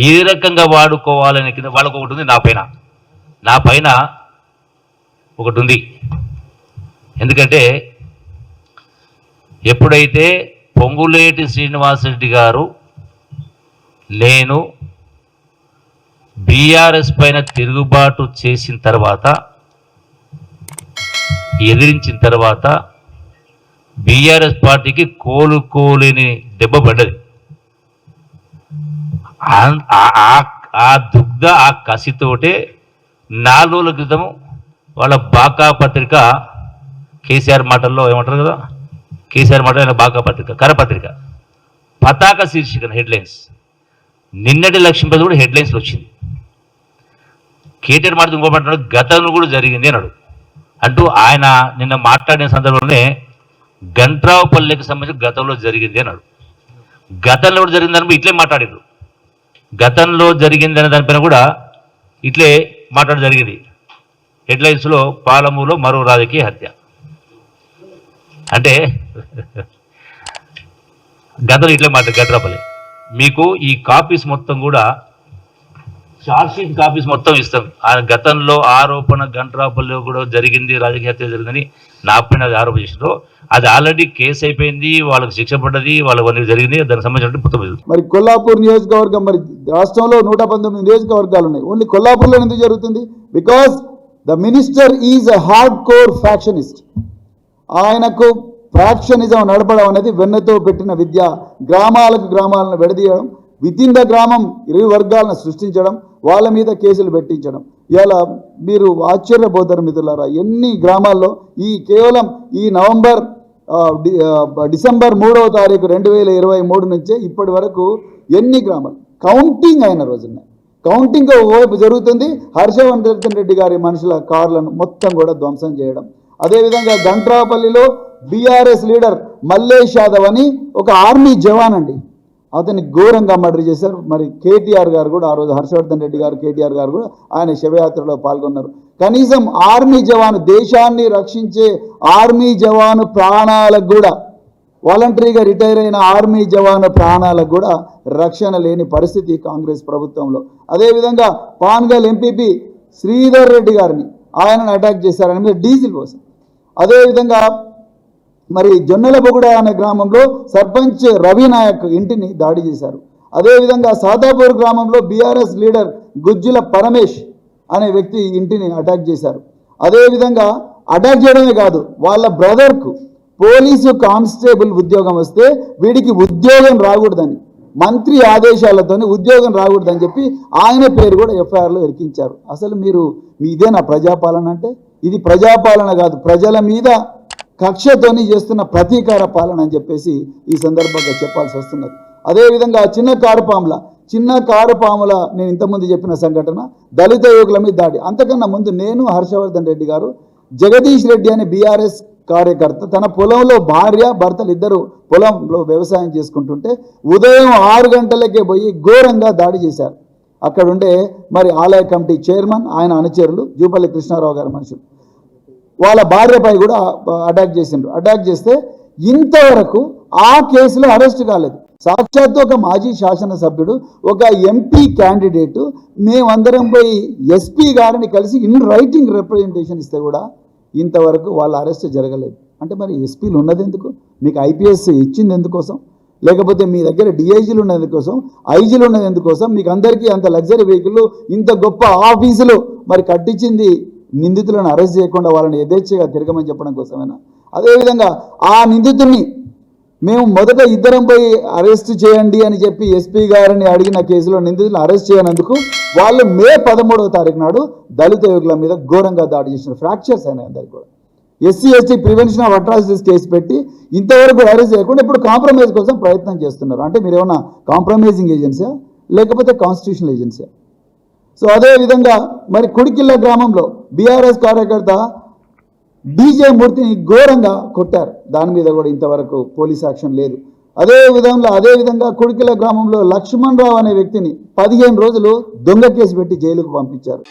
ఏ రకంగా వాడుకోవాలని వాళ్ళకు ఒకటి ఉంది. నా పైన ఒకటి ఉంది. ఎందుకంటే ఎప్పుడైతే పొంగులేటి శ్రీనివాసరెడ్డి గారు నేను బీఆర్ఎస్ పైన తిరుగుబాటు చేసిన తర్వాత, ఎదిరించిన తర్వాత బీఆర్ఎస్ పార్టీకి కోలుకోలేని దెబ్బ పడ్డది. ఆ దుగ్ధ ఆ కసితోటే 4 రోజుల క్రితం వాళ్ళ బాకా పత్రిక, కేసీఆర్ మాటల్లో ఏమంటారు కదా, కేసీఆర్ మాటల్లో బాకా పత్రిక, కరపత్రిక పతాక శీర్షిక హెడ్లైన్స్, నిన్నటి లక్ష్మీపతి కూడా హెడ్లైన్స్లో వచ్చింది. కేటీఆర్ మాట ఇంకోమంటున్నాడు, గతంలో కూడా జరిగింది అన్నాడు. అంటూ ఆయన నిన్న మాట్లాడిన సందర్భంలోనే గంట్రావుపల్లికి సంబంధించి గతంలో జరిగింది అన్నాడు. గతంలో కూడా జరిగిందని ఇట్లే మాట్లాడారు. గతంలో జరిగింది అనే దానిపైన కూడా ఇట్లే మాట్లాడడం జరిగింది. హెడ్లైన్స్లో పాలమూరులో మరో రాజకీయ హత్య అంటే గతంలో ఇట్లే మాట్లాడు గంట్రావుపల్లి. మీకు ఈ కాపీస్ మొత్తం కూడా చార్జ్షీట్ కాపీస్ మొత్తం ఇస్తాం. ఆ గతంలో ఆరోపణ గంట్రావుపల్లిలో కూడా జరిగింది, రాజకీయ హత్య జరిగిందని నా పైన అది ఆరోపణ చేసినారు. అది ఆల్రెడీ కేసు అయిపోయింది, వాళ్ళకి శిక్ష పడ్డది, వాళ్ళకి జరిగింది. దానికి సంబంధించిన మరి కొల్లాపూర్ నియోజకవర్గం, మరి రాష్ట్రంలో 119 నియోజకవర్గాలు ఉన్నాయి. ఓన్లీ కొల్లాపూర్లో ఎందుకు జరుగుతుంది? Because the minister is a hard core factionist. ఆయనకు ఫ్యాక్షనిజం నడపడం అనేది వెన్నతో పెట్టిన విద్య. గ్రామాలను విడదీయడం, వితిన్ ద గ్రామం 20 వర్గాలను సృష్టించడం, వాళ్ళ మీద కేసులు పెట్టించడం. ఇలా మీరు ఆశ్చర్యపోతారు మిత్రులారా, ఎన్ని గ్రామాల్లో కేవలం ఈ డిసెంబర్ 3వ తారీఖు 2023 నుంచే ఇప్పటి వరకు ఎన్ని గ్రామాలు కౌంటింగ్ అయిన రోజున కౌంటింగ్ ఓవైపు జరుగుతుంది. హర్షవర్ధన్ రెడ్డి గారి మనుషుల కార్లను మొత్తం కూడా ధ్వంసం చేయడం. అదేవిధంగా గంట్రాపల్లిలో బీఆర్ఎస్ లీడర్ మల్లేష్ యాదవ్ అని ఒక ఆర్మీ జవాన్ అండి, అతన్ని ఘోరంగా మర్డర్ చేశారు. మరి కేటీఆర్ గారు కూడా ఆ రోజు హర్షవర్ధన్ రెడ్డి గారు, కేటీఆర్ గారు కూడా ఆయన శవయాత్రలో పాల్గొన్నారు. కనీసం ఆర్మీ జవాను, దేశాన్ని రక్షించే ఆర్మీ జవాను ప్రాణాలకు కూడా, వాలంటరీగా రిటైర్ అయిన ఆర్మీ జవాను ప్రాణాలకు కూడా రక్షణ లేని పరిస్థితి కాంగ్రెస్ ప్రభుత్వంలో. అదేవిధంగా పాన్గల్ ఎంపీపీ శ్రీధర్ రెడ్డి గారిని ఆయనను అటాక్ చేశారని మీద డీజిల్ కోసం. అదేవిధంగా మరి జొన్నలబొగుడ అనే గ్రామంలో సర్పంచ్ రవినాయక్ ఇంటిని దాడి చేశారు. అదేవిధంగా సాదాపూర్ గ్రామంలో బీఆర్ఎస్ లీడర్ గుజ్జుల పరమేష్ అనే వ్యక్తి ఇంటిని అటాక్ చేశారు. అదేవిధంగా అటాక్ చేయడమే కాదు, వాళ్ళ బ్రదర్కు పోలీసు కానిస్టేబుల్ ఉద్యోగం వస్తే వీడికి ఉద్యోగం రాకూడదని, మంత్రి ఆదేశాలతో ఉద్యోగం రాకూడదని చెప్పి ఆయన పేరు కూడా ఎఫ్ఐఆర్లో ఇరికించారు. అసలు ఇదేనా ప్రజాపాలన అంటే? ఇది ప్రజాపాలన కాదు, ప్రజల మీద కక్షతోని చేస్తున్న ప్రతీకార పాలన అని చెప్పేసి ఈ సందర్భంగా చెప్పాల్సి వస్తున్నది. అదేవిధంగా చిన్న కారుపాముల నేను ఇంతకుముందు చెప్పిన సంఘటన, దళిత యువకుల మీద దాడి. అంతకన్నా ముందు నేను, హర్షవర్ధన్ రెడ్డి గారు, జగదీష్ రెడ్డి అనే బీఆర్ఎస్ కార్యకర్త తన పొలంలో భార్య భర్తలు ఇద్దరు పొలంలో వ్యవసాయం చేసుకుంటుంటే ఉదయం 6 గంటలకే పోయి ఘోరంగా దాడి చేశారు. అక్కడుండే మరి ఆలయ కమిటీ చైర్మన్, ఆయన అనుచరులు, జూపల్లి కృష్ణారావు గారి మనుషులు వాళ్ళ భార్యపై కూడా అటాక్ చేసిండ్రు. అటాక్ చేస్తే ఇంతవరకు ఆ కేసులో అరెస్ట్ కాలేదు. సాక్షాత్తు ఒక మాజీ శాసనసభ్యుడు, ఒక ఎంపీ క్యాండిడేటు, మేమందరం పోయి ఎస్పీ గారిని కలిసి ఇన్ రైటింగ్ రిప్రజెంటేషన్ ఇస్తే కూడా ఇంతవరకు వాళ్ళ అరెస్ట్ జరగలేదు. అంటే మరి ఎస్పీలు ఉన్నది ఎందుకు? మీకు ఐపీఎస్ ఇచ్చింది ఎందుకోసం? లేకపోతే మీ దగ్గర డిఐజీలు ఉన్నది ఎందుకోసం? ఐజీలు ఉన్నది ఎందుకోసం? మీకు అందరికీ అంత లగ్జరీ వెహికల్, ఇంత గొప్ప ఆఫీసులు మరి కట్టించింది నిందితులను అరెస్ట్ చేయకుండా వాళ్ళని యథేచ్ఛగా తిరగమని చెప్పడం కోసమేనా? అదేవిధంగా ఆ నిందితుల్ని మేము మొదట ఇద్దరం పోయి అరెస్ట్ చేయండి అని చెప్పి ఎస్పీ గారిని అడిగిన కేసులో నిందితులను అరెస్ట్ చేయనందుకు వాళ్ళు మే 13వ తారీఖు నాడు దళిత యువకుల మీద ఘోరంగా దాడి చేసిన, ఫ్రాక్చర్స్ అయినాయి అందరికి కూడా. SC ST prevention of atrocities case పెట్టి ఇంతవరకు అరెస్ట్ చేయకుండా ఇప్పుడు కాంప్రమైజ్ కోసం ప్రయత్నం చేస్తున్నారు. అంటే మీరు ఏమన్నా కాంప్రమైజింగ్ ఏజెన్సీయా లేకపోతే కాన్స్టిట్యూషనల్ ఏజెన్సీయా? సో అదేవిధంగా మరి కుడికిల్ల గ్రామంలో బీఆర్ఎస్ కార్యకర్త డీజే మూర్తిని ఘోరంగా కొట్టారు. దాని మీద కూడా ఇంతవరకు పోలీస్ యాక్షన్ లేదు. అదేవిధంగా కుడికిల్ల గ్రామంలో లక్ష్మణ్ రావు అనే వ్యక్తిని 15 రోజులు దొంగ కేసు పెట్టి జైలుకు పంపించారు.